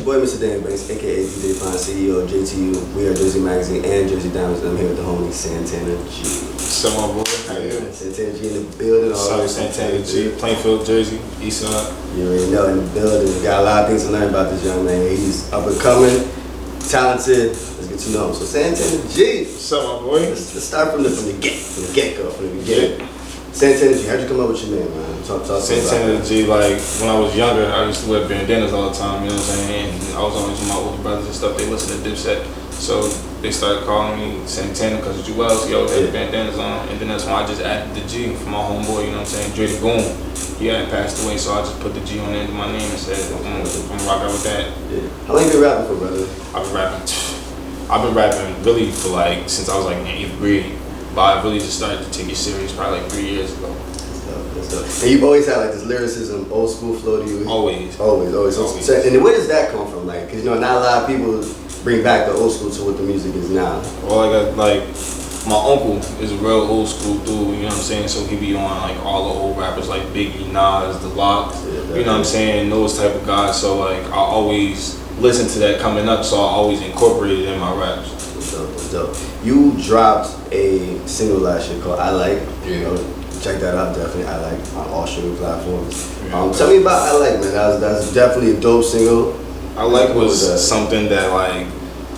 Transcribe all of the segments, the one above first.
your boy, Mr. Dan Banks, aka DJ Fine, CEO of JTU. We are Jersey Magazine and Jersey Diamonds, and I'm here with the homie Santana Da G. So my boy, how you doing? Santana Da G in the building. Santana Da G, Plainfield, Jersey, East Side. You already know, in the building. We got a lot of things to learn about this young man. He's up and coming, talented. Let's get to know him. So Santana Da G. What's up, my boy? Let's start from the get-go, from the beginning. Santana Da G, how'd you come up with your name, man? Talk Santana Da G, like, when I was younger, I used to wear bandanas all the time, you know what I'm saying? And I was always with my older brothers and stuff, they listened to Dipset. So they started calling me Santana because of Jewels, he always had bandanas on. And then that's when I just added the G for my homeboy, you know what I'm saying? Dre the Goon. He hadn't passed away, so I just put the G on the end of my name and said, I'm gonna rock out with that. Yeah. How long you been rapping for, brother? I've been rapping really for like, since I was like in 8th grade. But I really just started to take it serious probably like 3 years ago. That's dope. And you've always had like this lyricism, old school flow to you? Always. So, and where does that come from? Like, cause you know, not a lot of people bring back the old school to what the music is now. Well, like my uncle is a real old school dude, you know what I'm saying? So he be on like all the old rappers like Biggie, Nas, The Lox, you know what I'm saying? Those type of guys. So like I always listen to that coming up, so I always incorporate it in my raps. That's dope. You dropped a single last year called I Like. You know, check that out, definitely. I Like on all streaming platforms. Tell me about I Like, man. That's definitely a dope single. I Like was something that like,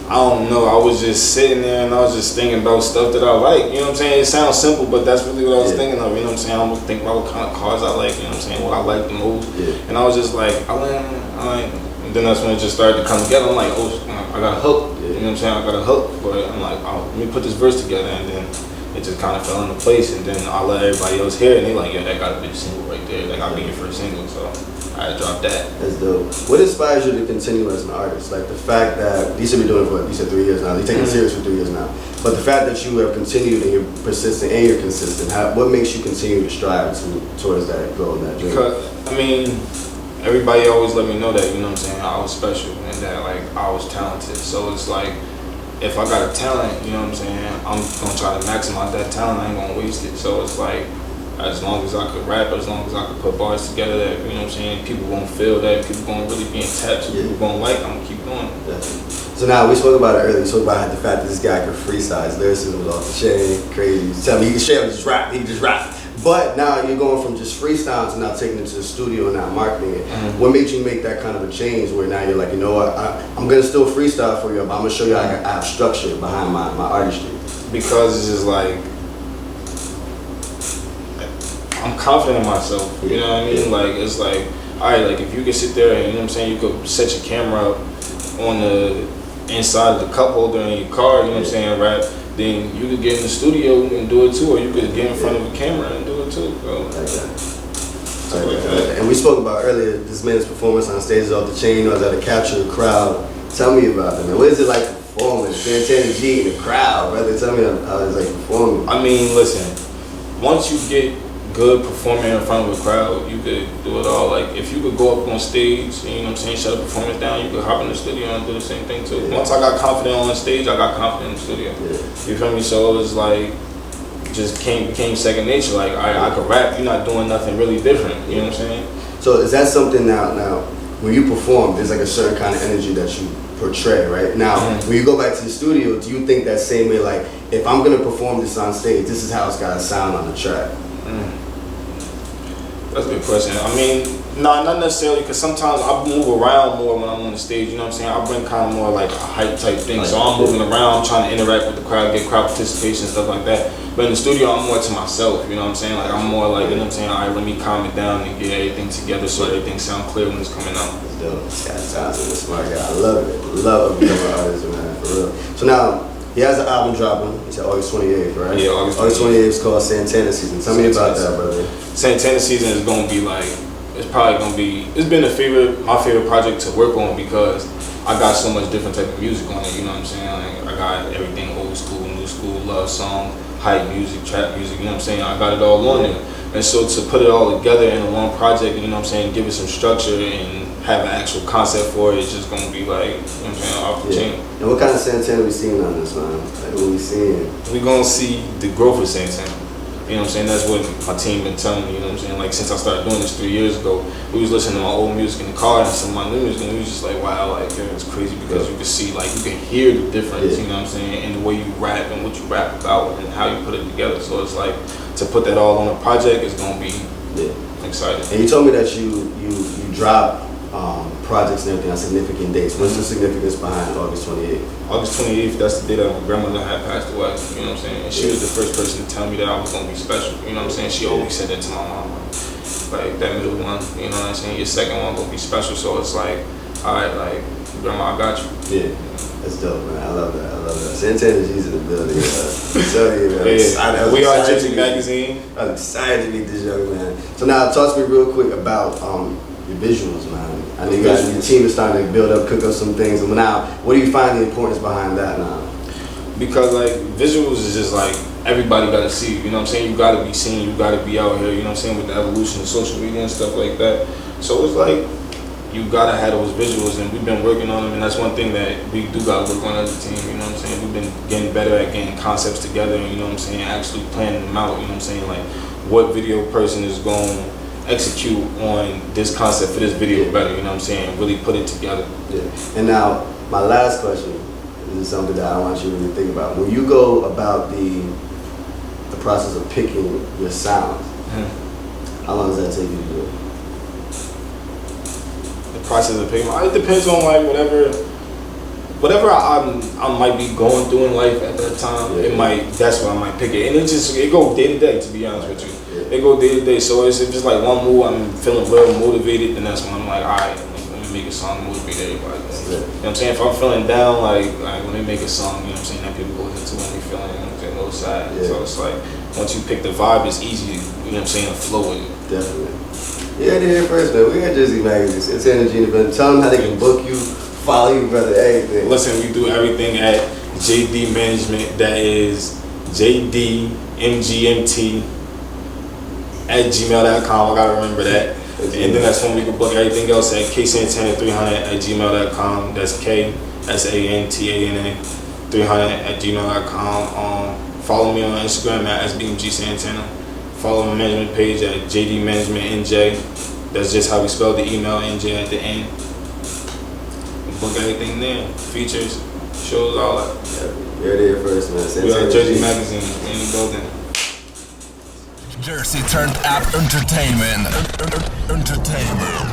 I don't know, I was just sitting there and I was just thinking about stuff that I like, you know what I'm saying? It sounds simple, but that's really what I was thinking of, you know what I'm saying? I was thinking about what kind of cars I like, you know what I'm saying? What I like the most. And I was just like, I like. And then that's when it just started to come together. I'm like, oh, I got a hook. You know what I'm saying? I got a hook, but I'm like, oh, let me put this verse together, and then it just kind of fell into place. And then I let everybody else hear it, and they like, yeah, that gotta be the single right there. That gotta be your first single. So I had to drop that. That's dope. What inspires you to continue as an artist? Like the fact that you should be doing it for, you said 3 years now. You're taking it serious for 3 years now. But the fact that you have continued and you're persistent and you're consistent, what makes you continue to strive towards that goal and that dream? Because I mean, everybody always let me know that, you know what I'm saying, I was special and that like I was talented. So it's like, if I got a talent, you know what I'm saying, I'm gonna try to maximize that talent, I ain't gonna waste it. So it's like, as long as I could rap, as long as I could put bars together that, you know what I'm saying, people gonna feel that, people gonna really be attached, people gonna like, I'm gonna keep doing it. So now, we spoke about it earlier, we spoke about the fact that this guy could freestyle, his lyricism was off the chain, crazy. You tell me, he can straight up just rap, he can just rap. But now you're going from just freestyle to now taking it to the studio and now marketing it. What made you make that kind of a change where now you're like, you know what, I'm going to still freestyle for you, but I'm going to show you I have structure behind my artistry? Because it's just like, I'm confident in myself, you know what I mean? Like, it's like, all right, like if you could sit there and, you know what I'm saying, you could set your camera up on the inside of the cup holder in your car, you know what I'm saying, rap. Then you could get in the studio and do it too, or you could get in front of a camera and do it too. And we spoke about earlier, this man's performance on stage is off the chain, knows how to capture the crowd. Tell me about that, man. What is it like performing? Santana Da G in the crowd, brother. Tell me how it's like performing. I mean, listen, once you get good performing in front of a crowd, you could do it all. Like if you could go up on stage, you know what I'm saying, shut the performance down, you could hop in the studio and do the same thing too. Once I got confident on stage, I got confident in the studio. You feel me? So it was like, just became second nature. Like I could rap, you're not doing nothing really different, you know what I'm saying? So is that something now when you perform, there's like a certain kind of energy that you portray, right? Now, when you go back to the studio, do you think that same way, like if I'm gonna perform this on stage, this is how it's gotta sound on the track? That's a good question. I mean, no, not necessarily, because sometimes I move around more when I'm on the stage, you know what I'm saying? I bring kind of more like a hype type thing, so I'm moving around, I'm trying to interact with the crowd, get crowd participation, stuff like that. But in the studio, I'm more to myself, you know what I'm saying? Like, I'm more like, you know what I'm saying, all right, let me calm it down and get everything together so everything sounds clear when it's coming out. That's dope. This guy sounds like a smart guy. I love it. Love becoming an artist, man, for real. So now, he has an album dropping. He said August 28th, right? Yeah, August 28th is called Santana Season. Tell me about that, brother. Santana Season is gonna be like, it's probably gonna be, it's been my favorite project to work on because I got so much different type of music on it, you know what I'm saying? Like, I got everything old school, new school, love song, hype music, trap music, you know what I'm saying? I got it all on there. And so to put it all together in a one project, you know what I'm saying, give it some structure and have an actual concept for it, it's just gonna be like, you know what I'm saying, off the chain. And what kind of Santana we seeing on this, man? Like, what we seeing? We gonna see the growth of Santana. You know what I'm saying? That's what my team been telling me, you know what I'm saying? Like, since I started doing this 3 years ago, we was listening to my old music in the car and some of my new music, and we was just like, wow, like, it's crazy because you can see, like, you can hear the difference, you know what I'm saying? And the way you rap and what you rap about and how you put it together. So it's like, to put that all on a project is gonna be exciting. And you told me that you drop projects and everything on significant dates. What's the significance behind August 28th? August 28th, that's the day that my grandmother had passed away, you know what I'm saying? And she was the first person to tell me that I was gonna be special, you know what I'm saying? She always said that to my mom, like, that middle one, you know what I'm saying? Your second one gonna be special, so it's like, alright, like, grandma, I got you. Yeah, that's dope, man. I love that. Santana Da G's in the building. So, we are SbmgMagazine. I'm excited to meet this young man. So now, talk to me real quick about your visuals, man. I know you guys, your team is starting to build up, cook up some things. And now, what do you find the importance behind that now? Because, like, visuals is just like, everybody got to see, you know what I'm saying? You got to be seen, you got to be out here, you know what I'm saying, with the evolution of social media and stuff like that. So it's like, you got to have those visuals, and we've been working on them, and that's one thing that we do got to work on as a team, you know what I'm saying? We've been getting better at getting concepts together, and, you know what I'm saying, actually planning them out, you know what I'm saying? Like, what video person is going to execute on this concept for this video better, you know what I'm saying? Really put it together. Yeah. And now, my last question is something that I want you to really think about. When you go about the process of picking your sound, how long does that take you to do it? The process of picking, it depends on, like, whatever I might be going through in life at that time. That's when I might pick it, and it go day to day, to be honest with you. It go day to day. So it's just like one move, I'm feeling real motivated, then that's when I'm like, all right, let me make a song to motivate everybody. You know what I'm saying? If I'm feeling down, like, all right, let me make a song, you know what I'm saying, that people go into when they feeling, you know what I'm saying, a little sad. So it's like, once you pick the vibe, it's easy, you know what I'm saying, to flow with it. Definitely. Yeah, they here first, man. We got SbmgMagazine. It's Energy event. Tell them how they can book you, follow you, brother, everything. Listen, we do everything at JD Management. That is JDMGMT@gmail.com. I gotta remember that. And then that's when we can book everything else at ksantana300@gmail.com. That's KSANTANA 300@gmail.com. Follow me on Instagram at SbmgSantana. Follow my management page at JD Management NJ. That's just how we spell the email, NJ at the end. Book everything there. Features, shows, all that. You're there first, man. We are Jersey Magazine in the building. Jersey turned up entertainment. Entertainment.